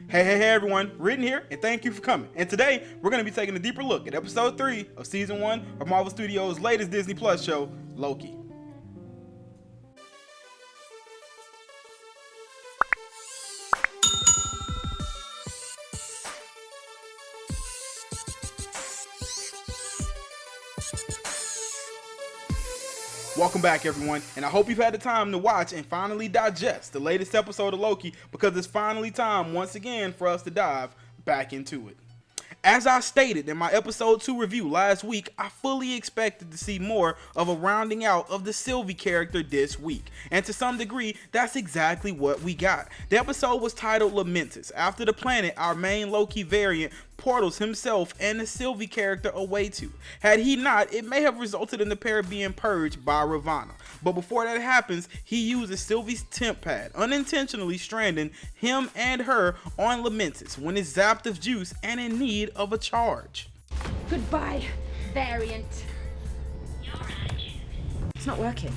Hey everyone, Ridden here, and thank you for coming. And today, we're going to be taking a deeper look at episode 3 of season 1 of Marvel Studios' latest Disney Plus show, Loki. Welcome back everyone, and I hope you've had the time to watch and finally digest the latest episode of Loki, because it's finally time once again for us to dive back into it. As I stated in my episode 2 review last week, I fully expected to see more of a rounding out of the Sylvie character this week, and to some degree, that's exactly what we got. The episode was titled Lamentus, after the planet our main Loki variant portals himself and the Sylvie character away to. Had he not, it may have resulted in the pair being purged by Ravonna. But before that happens, he uses Sylvie's temp pad, unintentionally stranding him and her on Lamentus when it's zapped of juice and in need of a charge. Goodbye, variant. It's not working.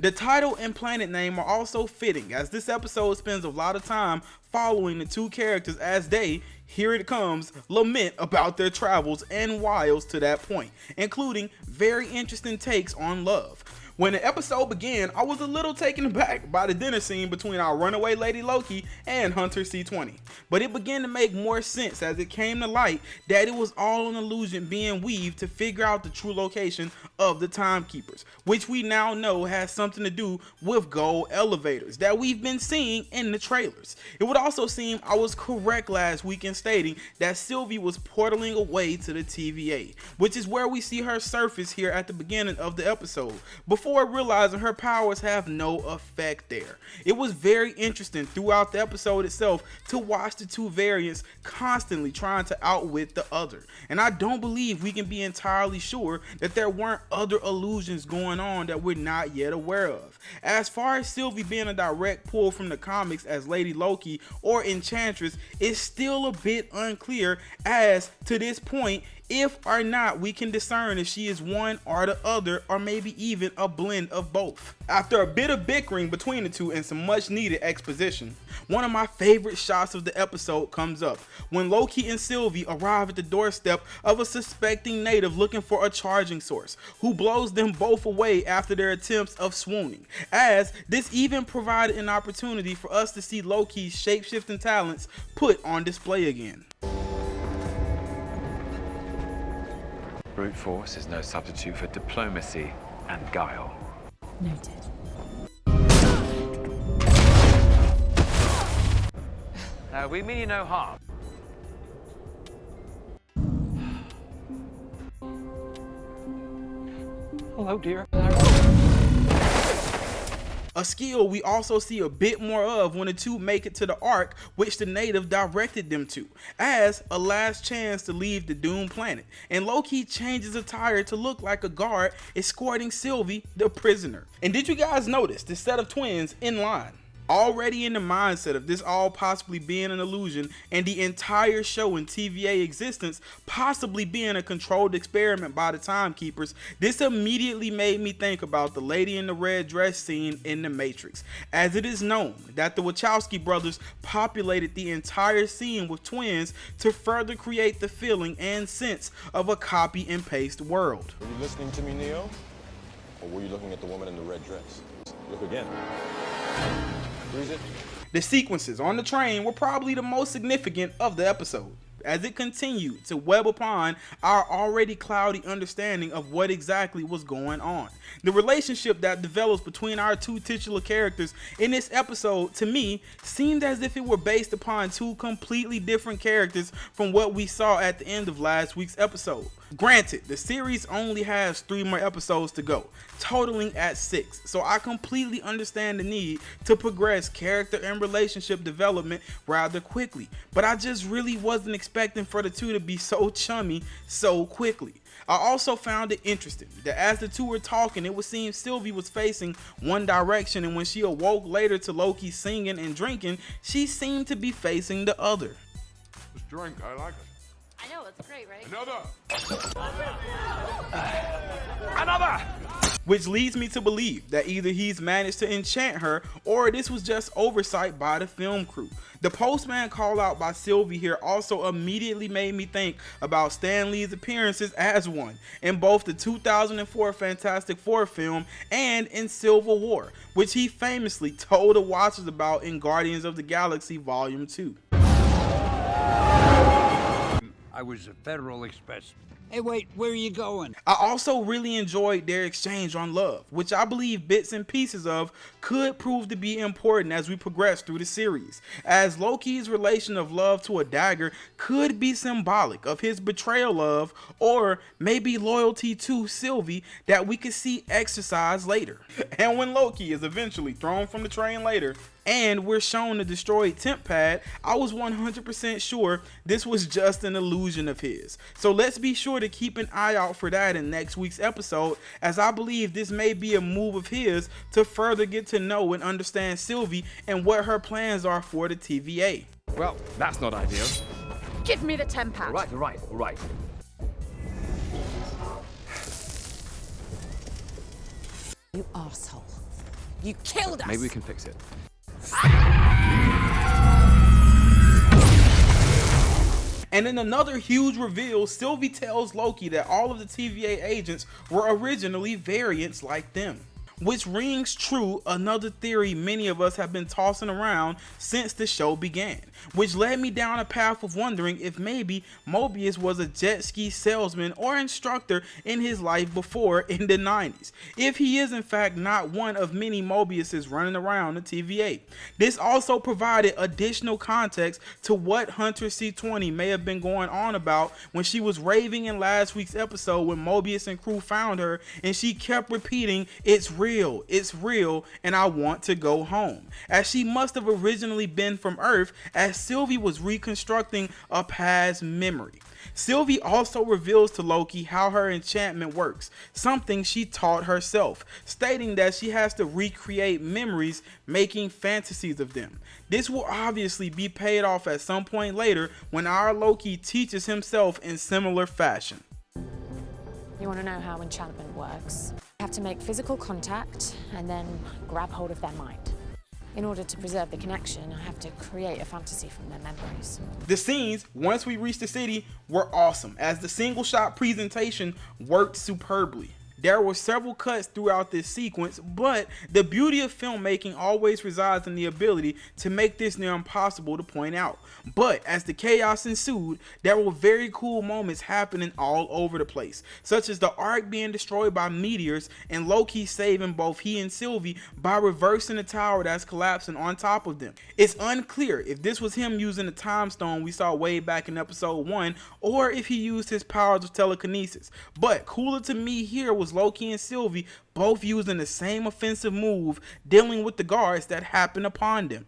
The title and planet name are also fitting, as this episode spends a lot of time following the two characters as they, here it comes, lament about their travels and wiles to that point, including very interesting takes on love. When the episode began, I was a little taken aback by the dinner scene between our runaway lady Loki and Hunter C20, but it began to make more sense as it came to light that it was all an illusion being weaved to figure out the true location of the timekeepers, which we now know has something to do with gold elevators that we've been seeing in the trailers. It would also seem I was correct last week in stating that Sylvie was portaling away to the TVA, which is where we see her surface here at the beginning of the episode, before realizing her powers have no effect there. It was very interesting throughout the episode itself to watch the two variants constantly trying to outwit the other, and I don't believe we can be entirely sure that there weren't other illusions going on that we're not yet aware of. As far as Sylvie being a direct pull from the comics as Lady Loki or Enchantress is still a bit unclear as to this point if or not we can discern if she is one or the other, or maybe even a blend of both. After a bit of bickering between the two and some much needed exposition, one of my favorite shots of the episode comes up when Loki and Sylvie arrive at the doorstep of a suspecting native looking for a charging source, who blows them both away after their attempts of swooning, as this even provided an opportunity for us to see Loki's shape-shifting talents put on display again. Brute force is no substitute for diplomacy and guile. Noted. We mean you no harm. Hello, dear. A skill we also see a bit more of when the two make it to the Ark, which the native directed them to, as a last chance to leave the doomed planet, and Loki changes attire to look like a guard escorting Sylvie, the prisoner. And did you guys notice the set of twins in line? Already in the mindset of this all possibly being an illusion and the entire show and TVA existence possibly being a controlled experiment by the timekeepers, this immediately made me think about the lady in the red dress scene in The Matrix, as it is known that the Wachowski brothers populated the entire scene with twins to further create the feeling and sense of a copy and paste world. Were you listening to me, Neo? Or were you looking at the woman in the red dress? Look again. The sequences on the train were probably the most significant of the episode, as it continued to web upon our already cloudy understanding of what exactly was going on. The relationship that develops between our two titular characters in this episode, to me, seemed as if it were based upon two completely different characters from what we saw at the end of last week's episode. Granted, the series only has 3 more episodes to go, totaling at 6, so I completely understand the need to progress character and relationship development rather quickly, but I just really wasn't expecting for the two to be so chummy so quickly. I also found it interesting that as the two were talking, it would seem Sylvie was facing one direction, and when she awoke later to Loki singing and drinking, she seemed to be facing the other. This drink, I like it. I know, it's great, right? Another! Another! which leads me to believe that either he's managed to enchant her or this was just oversight by the film crew. The postman call out by Sylvie here also immediately made me think about Stan Lee's appearances as one in both the 2004 Fantastic Four film and in Civil War, which he famously told the watchers about in Guardians of the Galaxy Volume 2. I was a Federal Express. Hey, wait, where are you going? I also really enjoyed their exchange on love, which I believe bits and pieces of could prove to be important as we progress through the series, as Loki's relation of love to a dagger could be symbolic of his betrayal of, or maybe loyalty to, Sylvie that we could see exercised later. And when Loki is eventually thrown from the train later, and we're shown the destroyed temp pad, I was 100% sure this was just an illusion of his. So let's be sure to keep an eye out for that in next week's episode, as I believe this may be a move of his to further get to know and understand Sylvie and what her plans are for the TVA. Well, that's not ideal. Give me the temp pad. All right. You arsehole. You killed us. Maybe we can fix it. And in another huge reveal, Sylvie tells Loki that all of the TVA agents were originally variants like them, which rings true, another theory many of us have been tossing around since the show began, which led me down a path of wondering if maybe Mobius was a jet ski salesman or instructor in his life before in the 90s, if he is in fact not one of many Mobiuses running around the TVA. This also provided additional context to what Hunter C20 may have been going on about when she was raving in last week's episode when Mobius and crew found her and she kept repeating, it's real, and I want to go home, as she must have originally been from Earth, as Sylvie was reconstructing a past memory. Sylvie also reveals to Loki how her enchantment works, something she taught herself, stating that she has to recreate memories, making fantasies of them. This will obviously be paid off at some point later when our Loki teaches himself in similar fashion. You want to know how enchantment works? You have to make physical contact and then grab hold of their mind. In order to preserve the connection, I have to create a fantasy from their memories. The scenes, once we reached the city, were awesome, as the single shot presentation worked superbly. There were several cuts throughout this sequence, but the beauty of filmmaking always resides in the ability to make this near impossible to point out. But as the chaos ensued, there were very cool moments happening all over the place, such as the Ark being destroyed by meteors and Loki saving both he and Sylvie by reversing the tower that's collapsing on top of them. It's unclear if this was him using the time stone we saw way back in episode 1, or if he used his powers of telekinesis. But cooler to me here was Loki and Sylvie both using the same offensive move, dealing with the guards that happened upon them.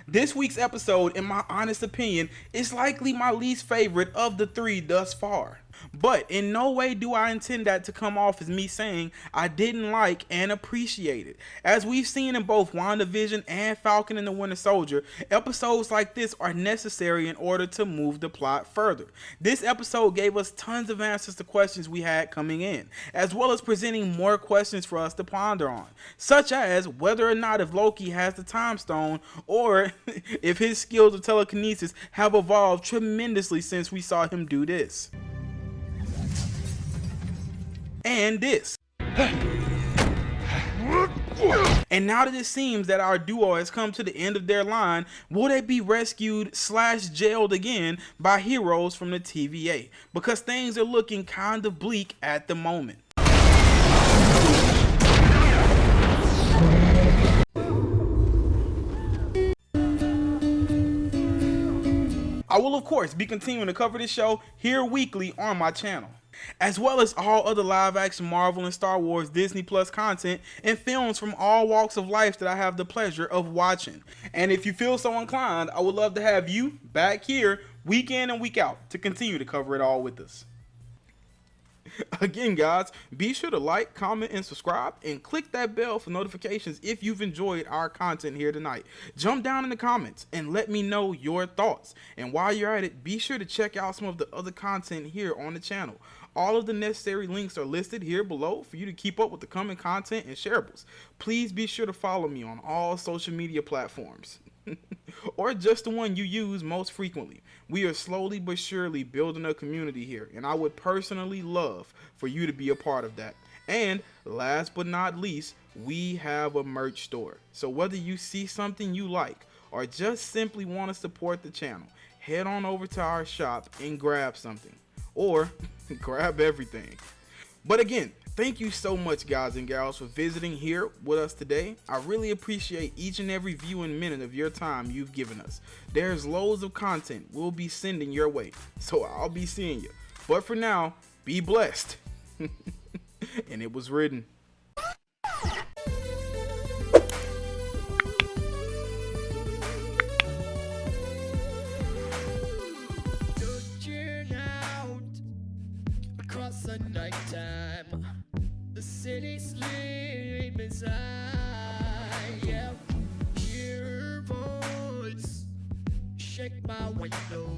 This week's episode, in my honest opinion, is likely my least favorite of the three thus far. But in no way do I intend that to come off as me saying I didn't like and appreciate it. As we've seen in both WandaVision and Falcon and the Winter Soldier, episodes like this are necessary in order to move the plot further. This episode gave us tons of answers to questions we had coming in, as well as presenting more questions for us to ponder on, such as whether or not if Loki has the time stone, or if his skills of telekinesis have evolved tremendously since we saw him do this. And this. And now that it seems that our duo has come to the end of their line, will they be rescued / jailed again by heroes from the TVA? Because things are looking kind of bleak at the moment. I will of course be continuing to cover this show here weekly on my channel, as well as all other live action Marvel and Star Wars Disney Plus content and films from all walks of life that I have the pleasure of watching. And if you feel so inclined, I would love to have you back here week in and week out to continue to cover it all with us. Again, guys, be sure to like, comment, and subscribe, and click that bell for notifications if you've enjoyed our content here tonight. Jump down in the comments and let me know your thoughts. And while you're at it, be sure to check out some of the other content here on the channel. All of the necessary links are listed here below for you to keep up with the coming content and shareables. Please be sure to follow me on all social media platforms. Or just the one you use most frequently. We are slowly but surely building a community here, and I would personally love for you to be a part of that. And last but not least, we have a merch store. So whether you see something you like or just simply want to support the channel, head on over to our shop and grab something. Or grab everything. But again, thank you so much, guys and gals, for visiting here with us today. I really appreciate each and every viewing minute of your time you've given us. There's loads of content we'll be sending your way, so I'll be seeing you. But for now, be blessed. And it was written. Across the nighttime, the city sleep inside. Yeah, hear her voice, shake my window,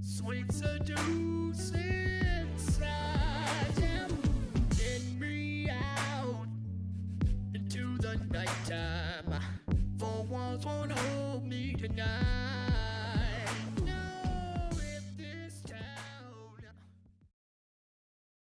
sweet seduce inside. Yeah, send me out into the nighttime, 4 walls won't hold me tonight.